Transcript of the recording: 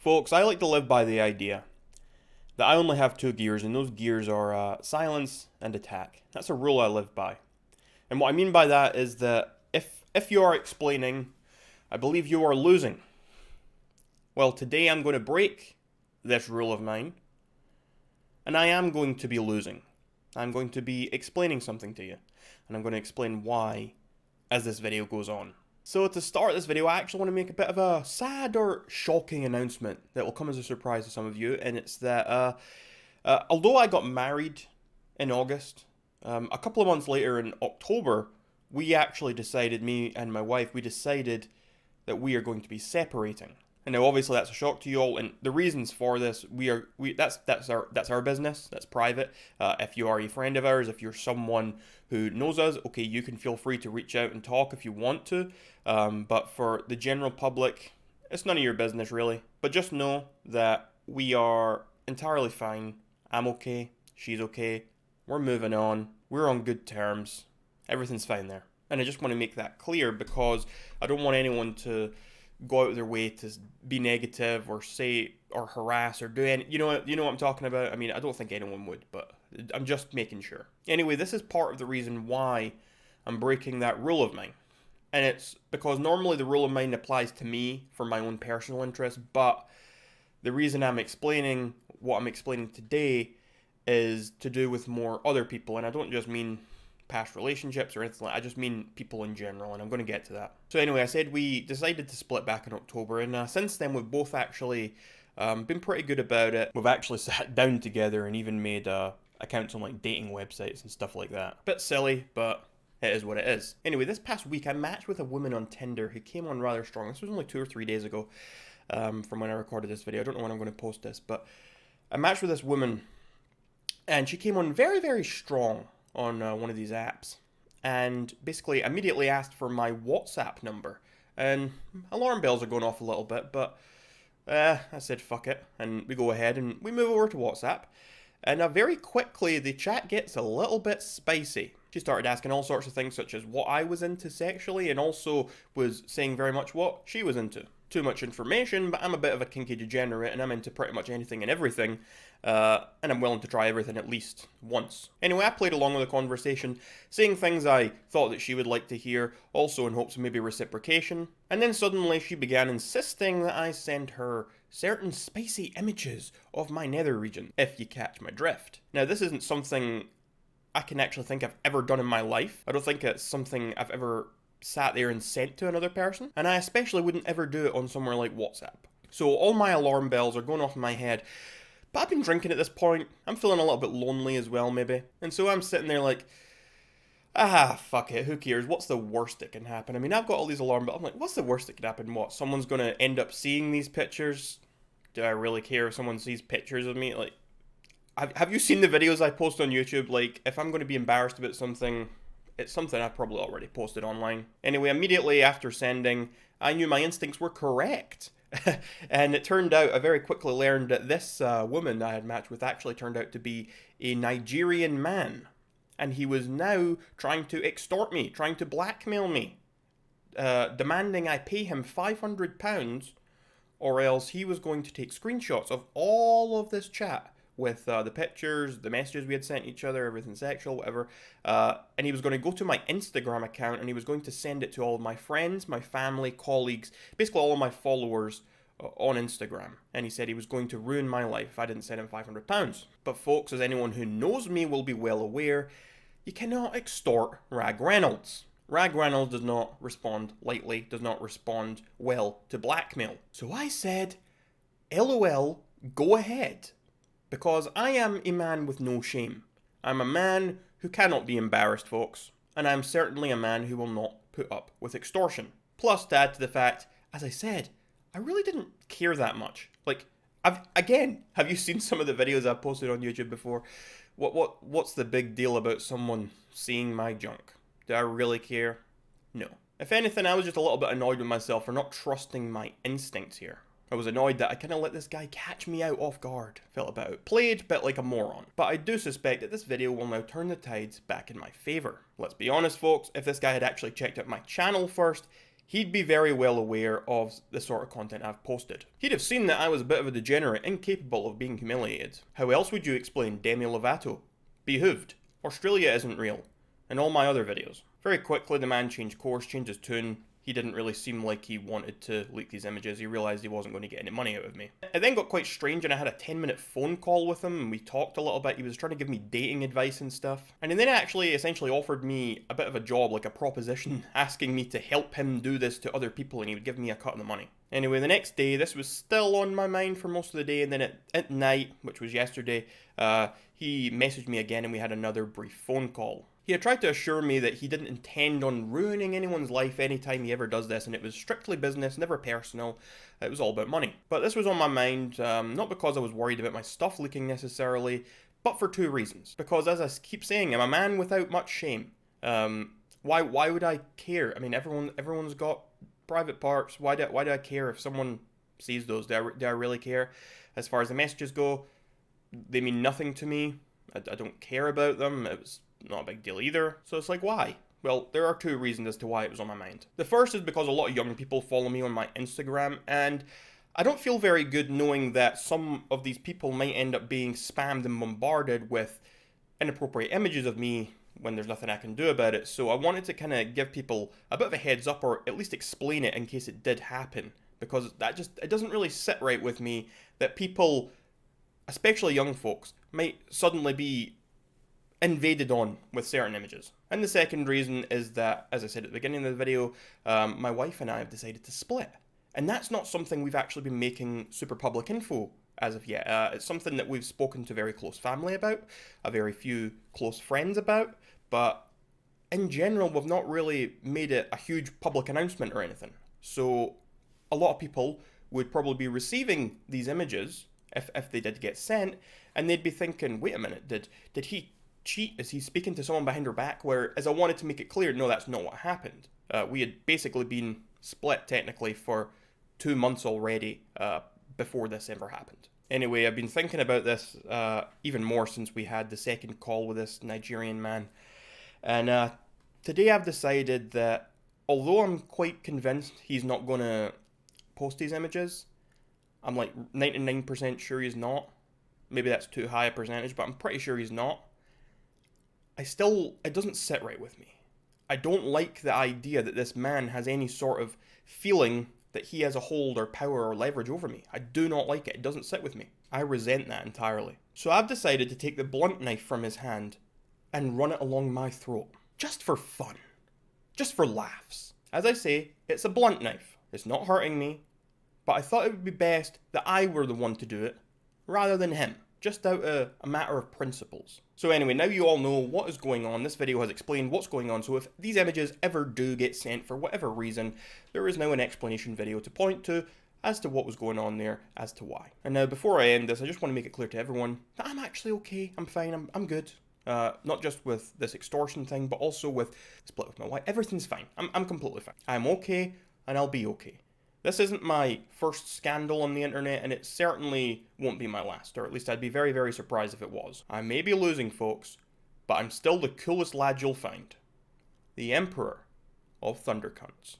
Folks, I like to live by the idea that I only have two gears, and those gears are silence and attack. That's a rule I live by. And what I mean by that is that if you are explaining, I believe you are losing. Well, today I'm going to break this rule of mine, and I am going to be losing. I'm going to be explaining something to you, and I'm going to explain why as this video goes on. So to start this video, I actually want to make a bit of a sad or shocking announcement that will come as a surprise to some of you, and it's that although I got married in August, a couple of months later in October, we actually decided, me and my wife, we decided that we are going to be separating. And now obviously that's a shock to you all, and the reasons for this, that's our business, that's private. If you are a friend of ours, if you're someone who knows us, okay, you can feel free to reach out and talk if you want to. But for the general public, it's none of your business really. But just know that we are entirely fine. I'm okay, she's okay, we're moving on, we're on good terms, everything's fine there. And I just want to make that clear because I don't want anyone to go out of their way to be negative or say or harass or do any, you know what I'm talking about. I mean, I don't think anyone would, but I'm just making sure. Anyway, this is part of the reason why I'm breaking that rule of mine. And it's because normally the rule of mine applies to me for my own personal interest, but the reason I'm explaining what I'm explaining today is to do with more other people, and I don't just mean past relationships or anything like that. I just mean people in general, and I'm going to get to that. So anyway, I said we decided to split back in October, and since then we've both actually been pretty good about it. We've actually sat down together and even made accounts on like dating websites and stuff like that. Bit silly, but it is what it is. Anyway, this past week I matched with a woman on Tinder who came on rather strong. This was only 2 or 3 days ago from when I recorded this video. I don't know when I'm going to post this, but I matched with this woman and she came on very, very strong on one of these apps, and basically immediately asked for my WhatsApp number, and alarm bells are going off a little bit, but I said fuck it, and we go ahead and we move over to WhatsApp, and very quickly the chat gets a little bit spicy. She started asking all sorts of things such as what I was into sexually, and also was saying very much what she was into. Too much information, but I'm a bit of a kinky degenerate and I'm into pretty much anything and everything, and I'm willing to try everything at least once. Anyway, I played along with the conversation, saying things I thought that she would like to hear, also in hopes of maybe reciprocation, and then suddenly she began insisting that I send her certain spicy images of my nether region, if you catch my drift. Now, this isn't something I can actually think I've ever done in my life. I don't think it's something I've ever sat there and sent to another person, and I especially wouldn't ever do it on somewhere like WhatsApp. So all my alarm bells are going off in my head, but I've been drinking at this point, I'm feeling a little bit lonely as well maybe, and so I'm sitting there like, fuck it, who cares, what's the worst that can happen? I mean, I've got all these alarm bells, I'm like, what's the worst that could happen? What, someone's gonna end up seeing these pictures? Do I really care if someone sees pictures of me? Like, have you seen the videos I post on YouTube? Like, if I'm gonna be embarrassed about something, it's something I've probably already posted online. Anyway, immediately after sending, I knew my instincts were correct. And it turned out, I very quickly learned that this woman I had matched with actually turned out to be a Nigerian man. And he was now trying to extort me, trying to blackmail me, demanding I pay him £500, or else he was going to take screenshots of all of this chat with the pictures, the messages we had sent each other, everything sexual, whatever, and he was going to go to my Instagram account and he was going to send it to all of my friends, my family, colleagues, basically all of my followers on Instagram, and he said he was going to ruin my life if I didn't send him £500. But folks, as anyone who knows me will be well aware, you cannot extort ragreynolds. Ragreynolds does not respond lightly, does not respond well to blackmail. So I said, LOL, go ahead. Because I am a man with no shame. I'm a man who cannot be embarrassed, folks. And I'm certainly a man who will not put up with extortion. Plus, to add to the fact, as I said, I really didn't care that much. Like, have you seen some of the videos I've posted on YouTube before? What's the big deal about someone seeing my junk? Do I really care? No. If anything, I was just a little bit annoyed with myself for not trusting my instincts here. I was annoyed that I kind of let this guy catch me out off guard. Felt a bit outplayed, a bit like a moron. But I do suspect that this video will now turn the tides back in my favour. Let's be honest folks, if this guy had actually checked out my channel first, he'd be very well aware of the sort of content I've posted. He'd have seen that I was a bit of a degenerate, incapable of being humiliated. How else would you explain Demi Lovato, Behooved, Australia Isn't Real, and all my other videos? Very quickly the man changed course, changed his tune. He didn't really seem like he wanted to leak these images. He realised he wasn't going to get any money out of me. It then got quite strange and I had a 10-minute phone call with him and we talked a little bit. He was trying to give me dating advice and stuff. And then actually essentially offered me a bit of a job, like a proposition, asking me to help him do this to other people and he would give me a cut of the money. Anyway, the next day, this was still on my mind for most of the day, and then at night, which was yesterday, he messaged me again and we had another brief phone call. He had tried to assure me that he didn't intend on ruining anyone's life anytime he ever does this, and it was strictly business, never personal. It was all about money. But this was on my mind, not because I was worried about my stuff leaking necessarily, but for two reasons. Because as I keep saying, I'm a man without much shame. Why would I care? I mean, everyone's got private parts. Why do I care if someone sees those? Do I really care? As far as the messages go, they mean nothing to me. I don't care about them. It was not a big deal either. So it's like, why? Well, there are two reasons as to why it was on my mind. The first is because a lot of young people follow me on my Instagram, and I don't feel very good knowing that some of these people might end up being spammed and bombarded with inappropriate images of me when there's nothing I can do about it. So I wanted to kind of give people a bit of a heads up, or at least explain it in case it did happen, because it doesn't really sit right with me that people, especially young folks, might suddenly be invaded on with certain images. And the second reason is that, as I said at the beginning of the video, my wife and I have decided to split. And that's not something we've actually been making super public info as of yet. It's something that we've spoken to very close family about, a very few close friends about, but in general we've not really made it a huge public announcement or anything. So a lot of people would probably be receiving these images if they did get sent, and they'd be thinking, wait a minute, did he cheat? Is he speaking to someone behind her back? Whereas I wanted to make it clear, no, that's not what happened. We had basically been split technically for 2 months already before this ever happened. Anyway, I've been thinking about this even more since we had the second call with this Nigerian man. And today I've decided that although I'm quite convinced he's not going to post these images, I'm like 99% sure he's not. Maybe that's too high a percentage, but I'm pretty sure he's not. It doesn't sit right with me. I don't like the idea that this man has any sort of feeling that he has a hold or power or leverage over me. I do not like it. It doesn't sit with me. I resent that entirely. So I've decided to take the blunt knife from his hand and run it along my throat. Just for fun. Just for laughs. As I say, it's a blunt knife. It's not hurting me, but I thought it would be best that I were the one to do it, rather than him. Just out of a matter of principles. So anyway, now you all know what is going on. This video has explained what's going on, so if these images ever do get sent for whatever reason, there is now an explanation video to point to as to what was going on there, as to why. And now before I end this, I just want to make it clear to everyone that I'm actually okay, I'm fine, I'm good. Not just with this extortion thing, but also with split with my wife. Everything's fine. I'm completely fine. I'm okay, and I'll be okay. This isn't my first scandal on the internet, and it certainly won't be my last, or at least I'd be very, very surprised if it was. I may be losing, folks, but I'm still the coolest lad you'll find. The Emperor of Thundercunts.